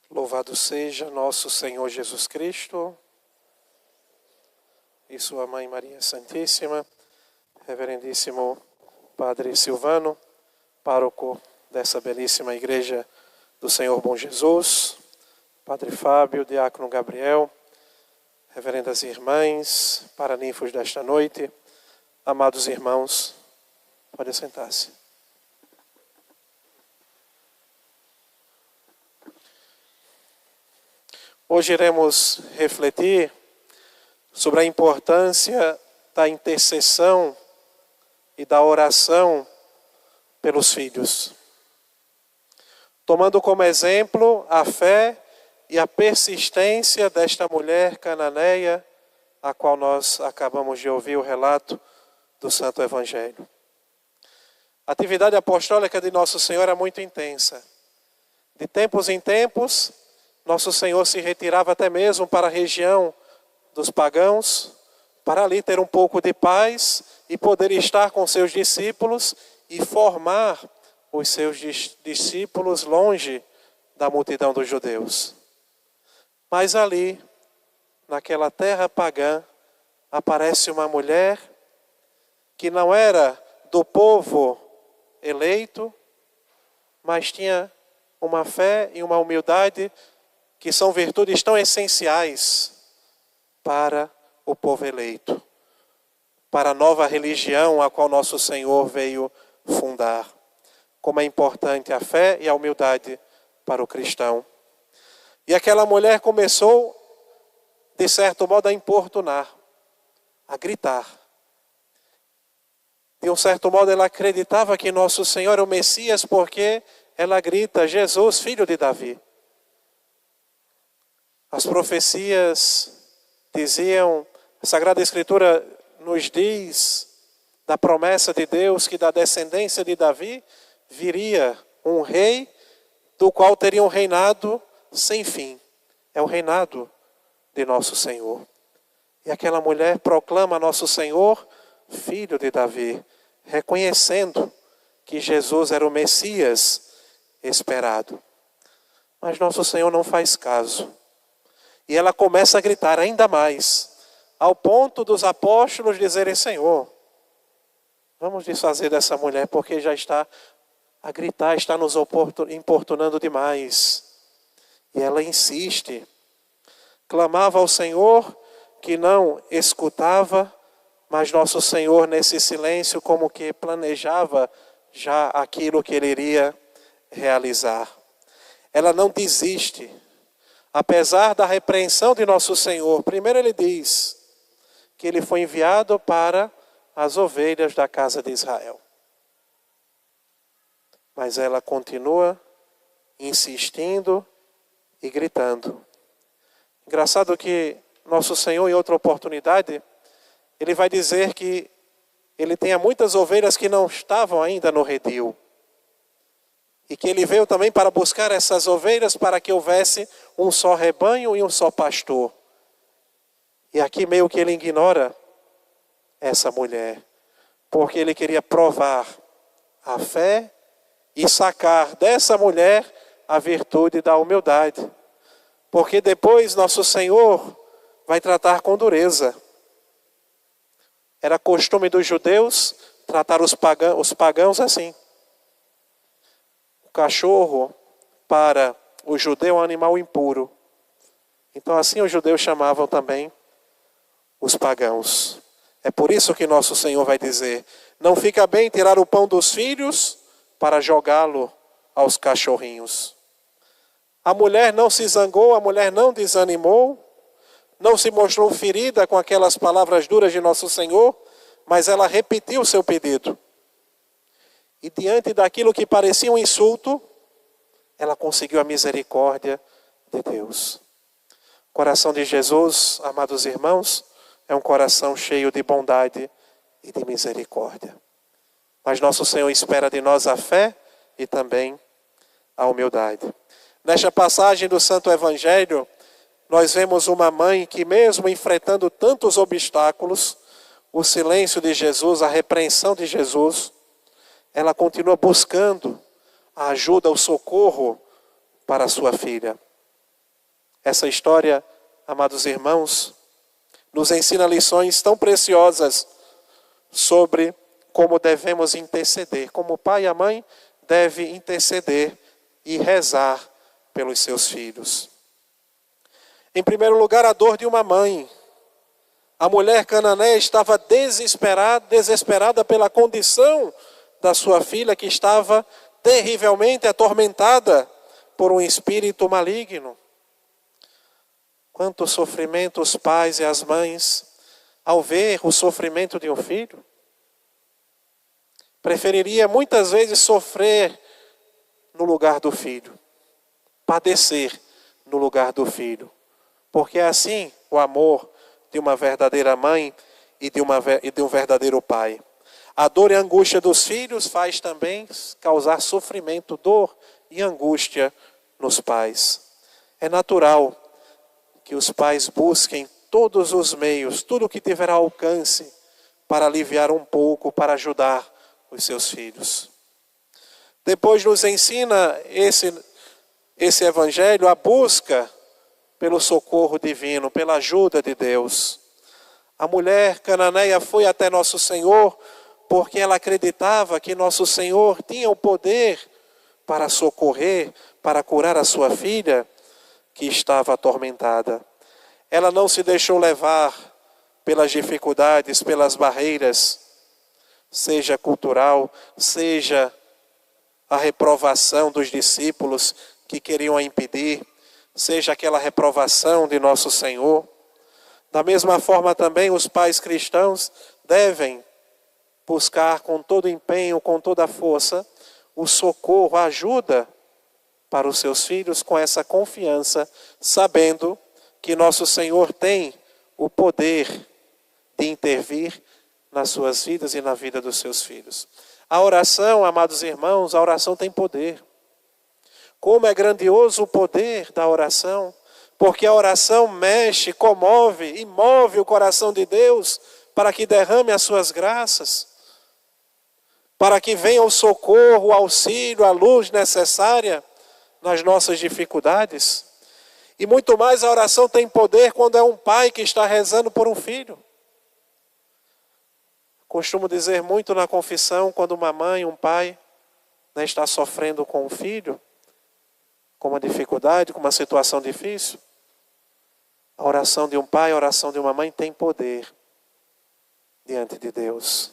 Louvado seja nosso Senhor Jesus Cristo e sua Mãe Maria Santíssima, Reverendíssimo Padre Silvano, pároco dessa belíssima Igreja do Senhor Bom Jesus, Padre Fábio, Diácono Gabriel, reverendas irmãs, paraninfos desta noite, amados irmãos, pode sentar-se. Hoje iremos refletir sobre a importância da intercessão e da oração pelos filhos. Tomando como exemplo a fé e a persistência desta mulher cananeia, a qual nós acabamos de ouvir o relato do Santo Evangelho. A atividade apostólica de Nosso Senhor é muito intensa. De tempos em tempos, Nosso Senhor se retirava até mesmo para a região dos pagãos, para ali ter um pouco de paz e poder estar com seus discípulos e formar os seus discípulos longe da multidão dos judeus. Mas ali, naquela terra pagã, aparece uma mulher que não era do povo eleito, mas tinha uma fé e uma humildade que são virtudes tão essenciais para o povo eleito, para a nova religião a qual nosso Senhor veio fundar. Como é importante a fé e a humildade para o cristão. E aquela mulher começou, de certo modo, a importunar, a gritar. De um certo modo, ela acreditava que nosso Senhor era o Messias, porque ela grita: Jesus, filho de Davi. As profecias diziam, a Sagrada Escritura nos diz da promessa de Deus que da descendência de Davi viria um rei do qual teria um reinado sem fim. É o reinado de nosso Senhor. E aquela mulher proclama nosso Senhor filho de Davi, reconhecendo que Jesus era o Messias esperado. Mas nosso Senhor não faz caso. E ela começa a gritar ainda mais, ao ponto dos apóstolos dizerem: Senhor, vamos desfazer dessa mulher, porque já está a gritar, está nos importunando demais. E ela insiste, clamava ao Senhor, que não escutava, mas nosso Senhor nesse silêncio como que planejava já aquilo que ele iria realizar. Ela não desiste. Apesar da repreensão de nosso Senhor, primeiro ele diz que ele foi enviado para as ovelhas da casa de Israel. Mas ela continua insistindo e gritando. Engraçado que nosso Senhor, em outra oportunidade, ele vai dizer que ele tinha muitas ovelhas que não estavam ainda no redil. E que ele veio também para buscar essas ovelhas para que houvesse um só rebanho e um só pastor. E aqui meio que ele ignora essa mulher, porque ele queria provar a fé e sacar dessa mulher a virtude da humildade. Porque depois nosso Senhor vai tratar com dureza. Era costume dos judeus tratar os pagãos assim. Cachorro, para o judeu, é um animal impuro. Então assim os judeus chamavam também os pagãos. É por isso que nosso Senhor vai dizer: não fica bem tirar o pão dos filhos para jogá-lo aos cachorrinhos. A mulher não se zangou, a mulher não desanimou, não se mostrou ferida com aquelas palavras duras de nosso Senhor, mas ela repetiu o seu pedido. E diante daquilo que parecia um insulto, ela conseguiu a misericórdia de Deus. O coração de Jesus, amados irmãos, é um coração cheio de bondade e de misericórdia. Mas nosso Senhor espera de nós a fé e também a humildade. Nesta passagem do Santo Evangelho, nós vemos uma mãe que, mesmo enfrentando tantos obstáculos, o silêncio de Jesus, a repreensão de Jesus, ela continua buscando a ajuda, o socorro para a sua filha. Essa história, amados irmãos, nos ensina lições tão preciosas sobre como devemos interceder, como o pai e a mãe devem interceder e rezar pelos seus filhos. Em primeiro lugar, a dor de uma mãe. A mulher cananeia estava desesperada pela condição da sua filha, que estava terrivelmente atormentada por um espírito maligno. Quanto sofrimento os pais e as mães, ao ver o sofrimento de um filho, preferiria muitas vezes sofrer no lugar do filho, padecer no lugar do filho, porque é assim o amor de uma verdadeira mãe e de um verdadeiro pai. A dor e a angústia dos filhos faz também causar sofrimento, dor e angústia nos pais. É natural que os pais busquem todos os meios, tudo o que tiver ao alcance, para aliviar um pouco, para ajudar os seus filhos. Depois nos ensina esse evangelho a busca pelo socorro divino, pela ajuda de Deus. A mulher cananeia foi até nosso Senhor porque ela acreditava que nosso Senhor tinha o poder para socorrer, para curar a sua filha que estava atormentada. Ela não se deixou levar pelas dificuldades, pelas barreiras, seja cultural, seja a reprovação dos discípulos que queriam a impedir, seja aquela reprovação de nosso Senhor. Da mesma forma também os pais cristãos devem buscar com todo empenho, com toda a força, o socorro, a ajuda para os seus filhos com essa confiança, sabendo que nosso Senhor tem o poder de intervir nas suas vidas e na vida dos seus filhos. A oração, amados irmãos, a oração tem poder. Como é grandioso o poder da oração, porque a oração mexe, comove e move o coração de Deus para que derrame as suas graças, para que venha o socorro, o auxílio, a luz necessária nas nossas dificuldades. E muito mais, a oração tem poder quando é um pai que está rezando por um filho. Costumo dizer muito na confissão, quando uma mãe, um pai, está sofrendo com um filho, com uma dificuldade, com uma situação difícil, a oração de um pai, a oração de uma mãe tem poder diante de Deus.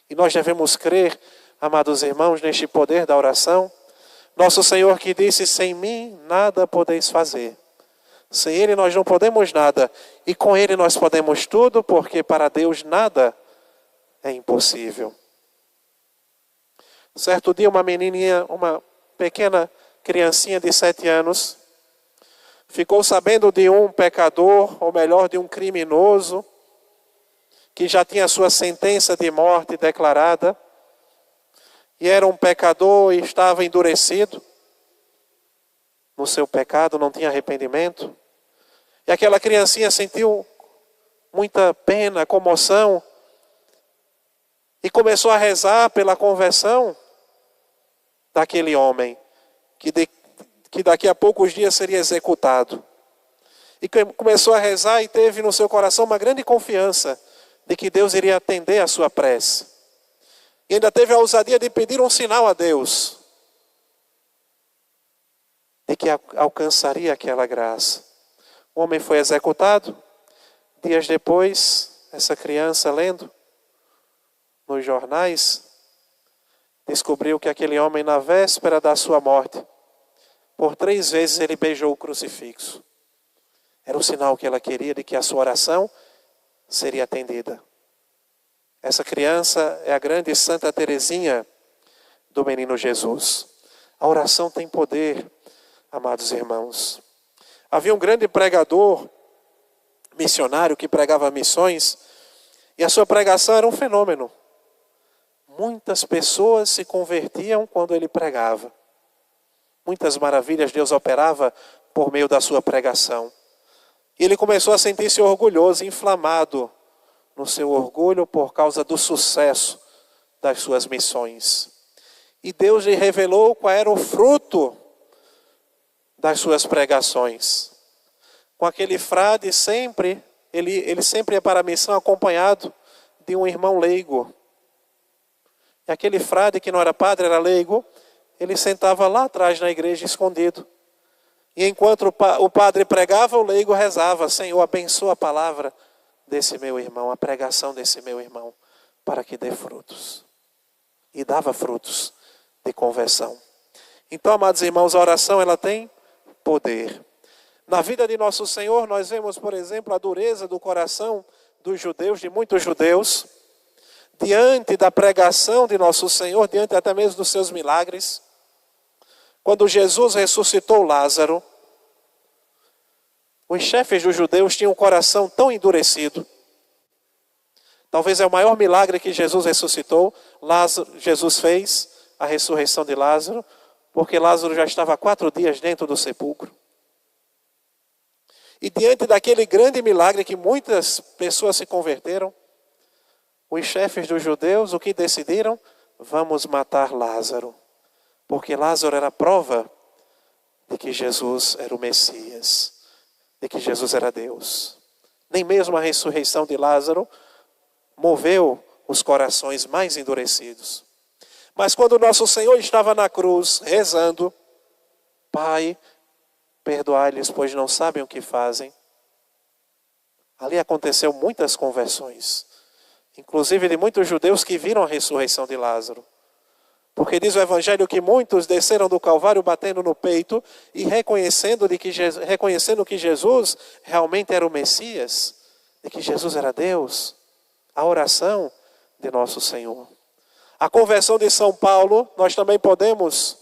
E nós devemos crer, amados irmãos, neste poder da oração. Nosso Senhor que disse, sem mim nada podeis fazer. Sem Ele nós não podemos nada. E com Ele nós podemos tudo, porque para Deus nada é impossível. Certo dia uma menininha, uma pequena criancinha de 7 anos, ficou sabendo de um pecador, ou melhor, de um criminoso, que já tinha sua sentença de morte declarada, e era um pecador e estava endurecido no seu pecado, não tinha arrependimento. E aquela criancinha sentiu muita pena, comoção, e começou a rezar pela conversão daquele homem, que daqui a poucos dias seria executado. E começou a rezar e teve no seu coração uma grande confiança de que Deus iria atender a sua prece. E ainda teve a ousadia de pedir um sinal a Deus, de que alcançaria aquela graça. O homem foi executado. Dias depois, essa criança, lendo nos jornais, descobriu que aquele homem, na véspera da sua morte, por 3 vezes ele beijou o crucifixo. Era o sinal que ela queria de que a sua oração seria atendida. Essa criança é a grande Santa Teresinha do Menino Jesus. A oração tem poder, amados irmãos. Havia um grande pregador, missionário, que pregava missões, e a sua pregação era um fenômeno. Muitas pessoas se convertiam quando ele pregava. Muitas maravilhas Deus operava por meio da sua pregação. E ele começou a sentir-se orgulhoso, inflamado no seu orgulho por causa do sucesso das suas missões. E Deus lhe revelou qual era o fruto das suas pregações. Com aquele frade sempre, ele sempre ia para a missão acompanhado de um irmão leigo. E aquele frade que não era padre, era leigo, ele sentava lá atrás na igreja escondido. E enquanto o padre pregava, o leigo rezava: Senhor, abençoa a palavra desse meu irmão, a pregação desse meu irmão, para que dê frutos. E dava frutos de conversão. Então, amados irmãos, a oração ela tem poder. Na vida de nosso Senhor, nós vemos, por exemplo, a dureza do coração dos judeus, de muitos judeus, diante da pregação de nosso Senhor, diante até mesmo dos seus milagres. Quando Jesus ressuscitou Lázaro, os chefes dos judeus tinham um coração tão endurecido. Talvez é o maior milagre que Jesus ressuscitou. Jesus fez a ressurreição de Lázaro, porque Lázaro já estava 4 dias dentro do sepulcro. E diante daquele grande milagre que muitas pessoas se converteram, os chefes dos judeus, o que decidiram? Vamos matar Lázaro. Porque Lázaro era a prova de que Jesus era o Messias, de que Jesus era Deus. Nem mesmo a ressurreição de Lázaro moveu os corações mais endurecidos. Mas quando nosso Senhor estava na cruz, rezando: Pai, perdoai-lhes, pois não sabem o que fazem. Ali aconteceu muitas conversões, inclusive de muitos judeus que viram a ressurreição de Lázaro. Porque diz o Evangelho que muitos desceram do Calvário batendo no peito e reconhecendo que Jesus realmente era o Messias, de que Jesus era Deus. A oração de nosso Senhor. A conversão de São Paulo, nós também podemos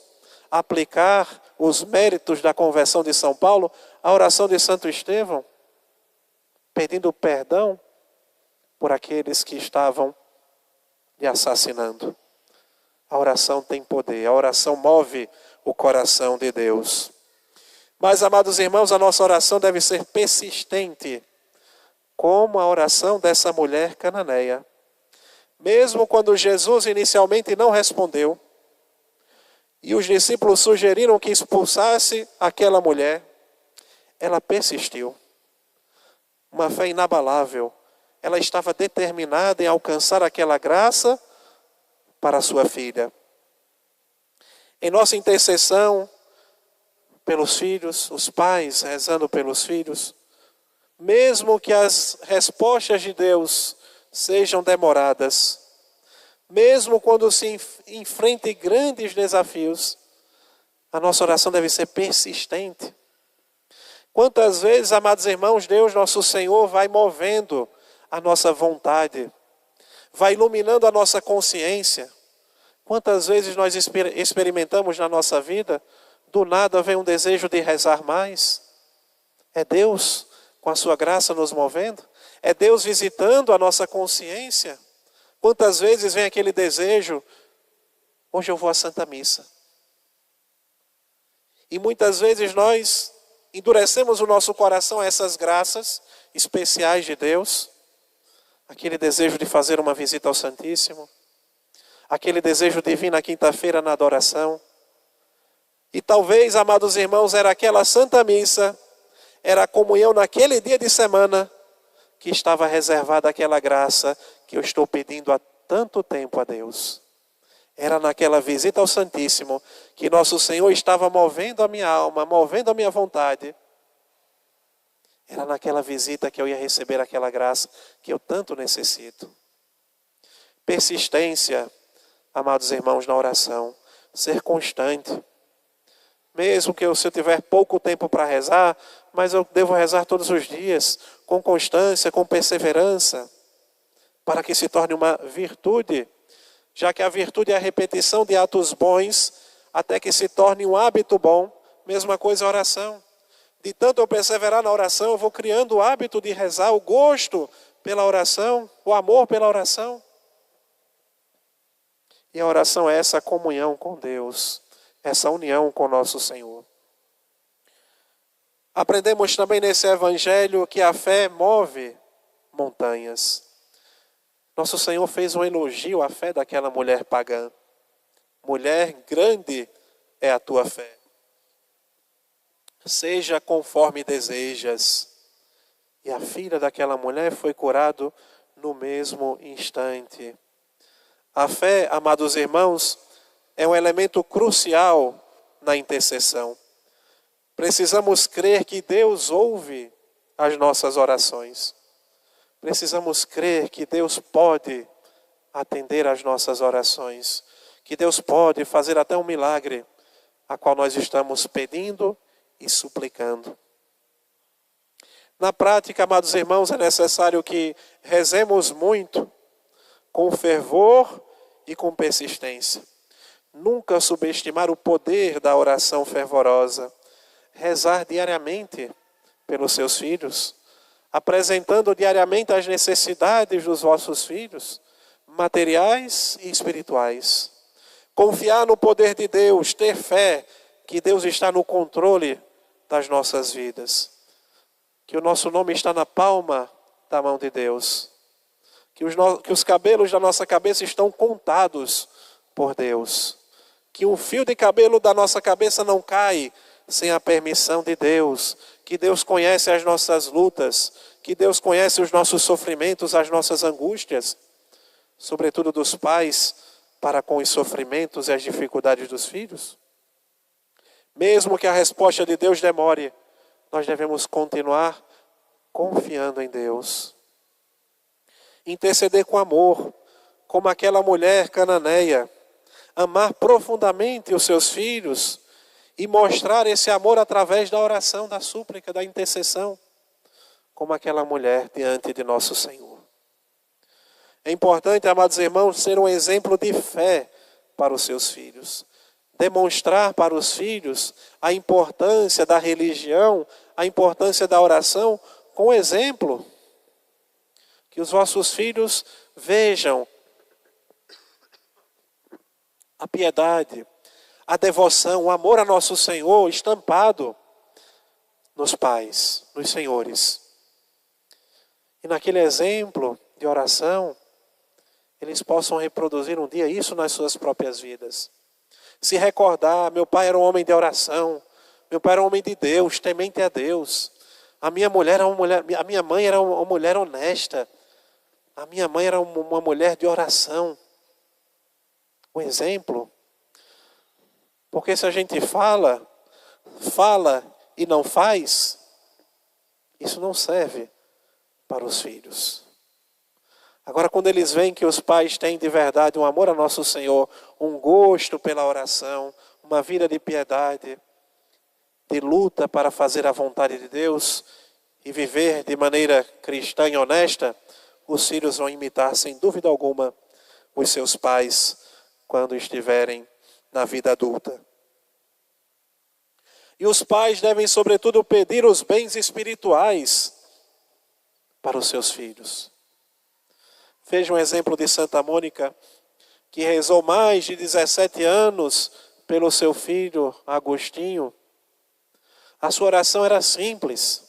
aplicar os méritos da conversão de São Paulo à oração de Santo Estevão, pedindo perdão por aqueles que estavam lhe assassinando. A oração tem poder, a oração move o coração de Deus. Mas, amados irmãos, a nossa oração deve ser persistente, como a oração dessa mulher cananeia. Mesmo quando Jesus inicialmente não respondeu, e os discípulos sugeriram que expulsasse aquela mulher, ela persistiu. Uma fé inabalável. Ela estava determinada em alcançar aquela graça para a sua filha. Em nossa intercessão pelos filhos, os pais rezando pelos filhos, mesmo que as respostas de Deus sejam demoradas, mesmo quando se enfrente grandes desafios, a nossa oração deve ser persistente. Quantas vezes, amados irmãos, Deus, nosso Senhor, vai movendo a nossa vontade, vai iluminando a nossa consciência. Quantas vezes nós experimentamos na nossa vida, do nada vem um desejo de rezar mais. É Deus, com a sua graça, nos movendo. É Deus visitando a nossa consciência. Quantas vezes vem aquele desejo: hoje eu vou à Santa Missa. E muitas vezes nós endurecemos o nosso coração a essas graças especiais de Deus. Aquele desejo de fazer uma visita ao Santíssimo. Aquele desejo de vir na quinta-feira na adoração. E talvez, amados irmãos, era aquela Santa Missa, era a comunhão naquele dia de semana, que estava reservada aquela graça que eu estou pedindo há tanto tempo a Deus. Era naquela visita ao Santíssimo que nosso Senhor estava movendo a minha alma, movendo a minha vontade. Era naquela visita que eu ia receber aquela graça que eu tanto necessito. Persistência, amados irmãos, na oração. Ser constante. Mesmo que se eu tiver pouco tempo para rezar, mas eu devo rezar todos os dias, com constância, com perseverança, para que se torne uma virtude, já que a virtude é a repetição de atos bons, até que se torne um hábito bom. Mesma coisa a oração. De tanto eu perseverar na oração, eu vou criando o hábito de rezar, o gosto pela oração, o amor pela oração. E a oração é essa comunhão com Deus, essa união com nosso Senhor. Aprendemos também nesse evangelho que a fé move montanhas. Nosso Senhor fez um elogio à fé daquela mulher pagã. Mulher, grande é a tua fé. seja conforme desejas. E a filha daquela mulher foi curada no mesmo instante. A fé, amados irmãos, é um elemento crucial na intercessão. Precisamos crer que Deus ouve as nossas orações. Precisamos crer que Deus pode atender às nossas orações. Que Deus pode fazer até um milagre, a qual nós estamos pedindo e suplicando. Na prática, amados irmãos, é necessário que rezemos muito, com fervor e com persistência. Nunca subestimar o poder da oração fervorosa. Rezar diariamente pelos seus filhos, apresentando diariamente as necessidades dos vossos filhos, materiais e espirituais. Confiar no poder de Deus, ter fé que Deus está no controle das nossas vidas. Que o nosso nome está na palma da mão de Deus. Que os cabelos da nossa cabeça estão contados por Deus. Que um fio de cabelo da nossa cabeça não cai sem a permissão de Deus. Que Deus conhece as nossas lutas. Que Deus conhece os nossos sofrimentos, as nossas angústias. Sobretudo dos pais, para com os sofrimentos e as dificuldades dos filhos. Mesmo que a resposta de Deus demore, nós devemos continuar confiando em Deus. Interceder com amor, como aquela mulher cananeia. Amar profundamente os seus filhos e mostrar esse amor através da oração, da súplica, da intercessão, como aquela mulher diante de nosso Senhor. É importante, amados irmãos, ser um exemplo de fé para os seus filhos. Demonstrar para os filhos a importância da religião, a importância da oração, com exemplo. Que os vossos filhos vejam a piedade, a devoção, o amor a nosso Senhor estampado nos pais, nos senhores. E naquele exemplo de oração, eles possam reproduzir um dia isso nas suas próprias vidas. Se recordar, meu pai era um homem de oração, meu pai era um homem de Deus, temente a Deus. A minha mãe era uma mulher honesta. A minha mãe era uma mulher de oração. Um exemplo. Porque se a gente fala e não faz, isso não serve para os filhos. Agora, quando eles veem que os pais têm de verdade um amor a nosso Senhor, um gosto pela oração, uma vida de piedade, de luta para fazer a vontade de Deus e viver de maneira cristã e honesta, os filhos vão imitar, sem dúvida alguma, os seus pais quando estiverem na vida adulta. E os pais devem, sobretudo, pedir os bens espirituais para os seus filhos. Veja um exemplo de Santa Mônica, que rezou mais de 17 anos pelo seu filho Agostinho. A sua oração era simples.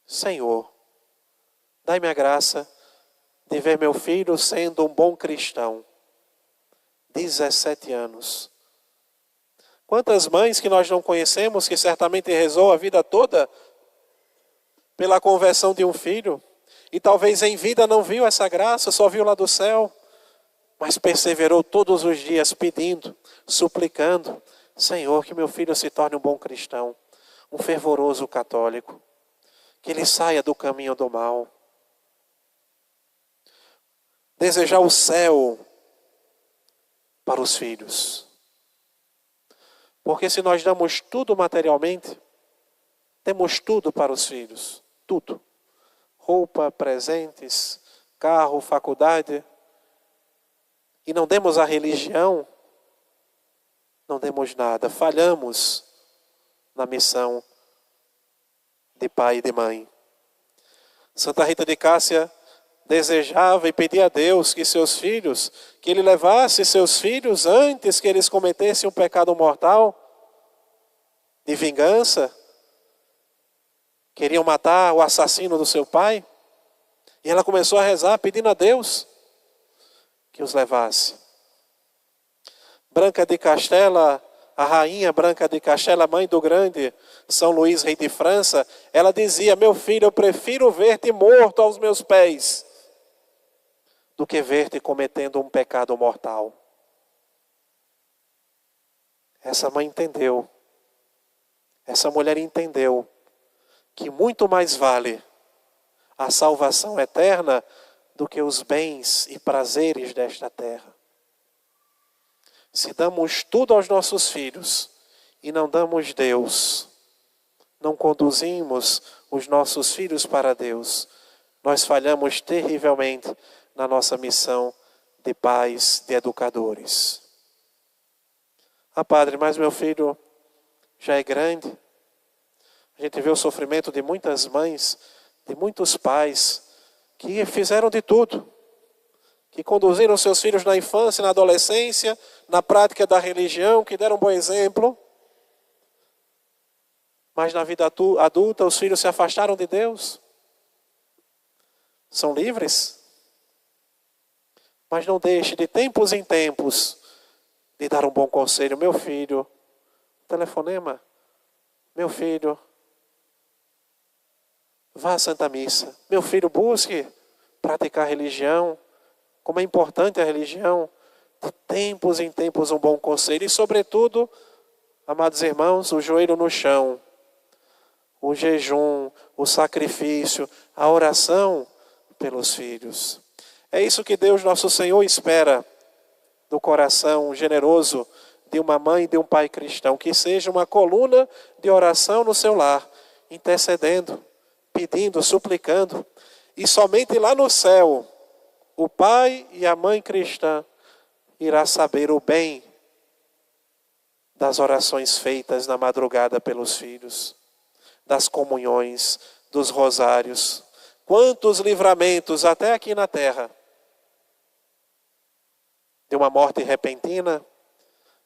Senhor, dai-me a graça de ver meu filho sendo um bom cristão. 17 anos. Quantas mães que nós não conhecemos, que certamente rezou a vida toda pela conversão de um filho, e talvez em vida não viu essa graça, só viu lá do céu, mas perseverou todos os dias pedindo, suplicando, Senhor, que meu filho se torne um bom cristão, um fervoroso católico, que ele saia do caminho do mal. Desejar o céu para os filhos. Porque se nós damos tudo materialmente, temos tudo para os filhos, tudo. Roupa, presentes, carro, faculdade, e não demos a religião, não demos nada. Falhamos na missão de pai e de mãe. Santa Rita de Cássia desejava e pedia a Deus que seus filhos, que Ele levasse seus filhos antes que eles cometessem um pecado mortal de vingança. Queriam matar o assassino do seu pai. E ela começou a rezar, pedindo a Deus que os levasse. Branca de Castela A rainha Branca de Castela, mãe do grande São Luís, rei de França, ela dizia: meu filho, eu prefiro ver-te morto aos meus pés do que ver-te cometendo um pecado mortal. Essa mãe entendeu, essa mulher entendeu que muito mais vale a salvação eterna do que os bens e prazeres desta terra. Se damos tudo aos nossos filhos e não damos Deus, não conduzimos os nossos filhos para Deus, nós falhamos terrivelmente na nossa missão de pais, de educadores. Ah, padre, mas meu filho já é grande. A gente vê o sofrimento de muitas mães, de muitos pais, que fizeram de tudo, que conduziram seus filhos na infância, na adolescência, na prática da religião, que deram um bom exemplo. Mas na vida adulta, os filhos se afastaram de Deus. São livres. Mas não deixe de tempos em tempos de dar um bom conselho. Meu filho, telefonema. Meu filho, vá à Santa Missa. Meu filho, busque praticar religião. Como é importante a religião. De tempos em tempos um bom conselho. E sobretudo, amados irmãos, o joelho no chão. O jejum, o sacrifício, a oração pelos filhos. É isso que Deus nosso Senhor espera do coração generoso de uma mãe e de um pai cristão. Que seja uma coluna de oração no seu lar, intercedendo, pedindo, suplicando. E somente lá no céu, o pai e a mãe cristã irá saber o bem das orações feitas na madrugada pelos filhos, das comunhões, dos rosários. Quantos livramentos até aqui na terra. De uma morte repentina,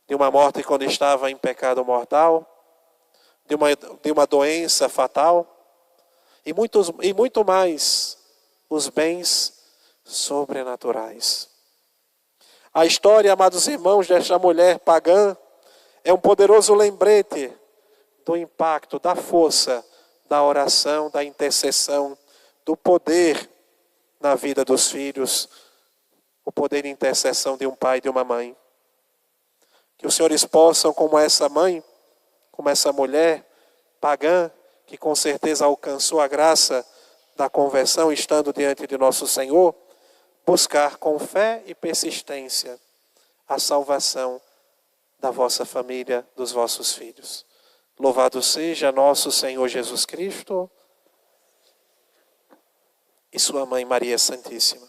de uma morte quando estava em pecado mortal, de uma doença fatal, e muito mais os bens sobrenaturais. A história, amados irmãos, desta mulher pagã é um poderoso lembrete do impacto, da força, da oração, da intercessão, do poder na vida dos filhos, o poder de intercessão de um pai e de uma mãe. Que os senhores possam, como essa mãe, como essa mulher pagã, que com certeza alcançou a graça da conversão, estando diante de nosso Senhor, buscar com fé e persistência a salvação da vossa família, dos vossos filhos. Louvado seja nosso Senhor Jesus Cristo e sua mãe Maria Santíssima.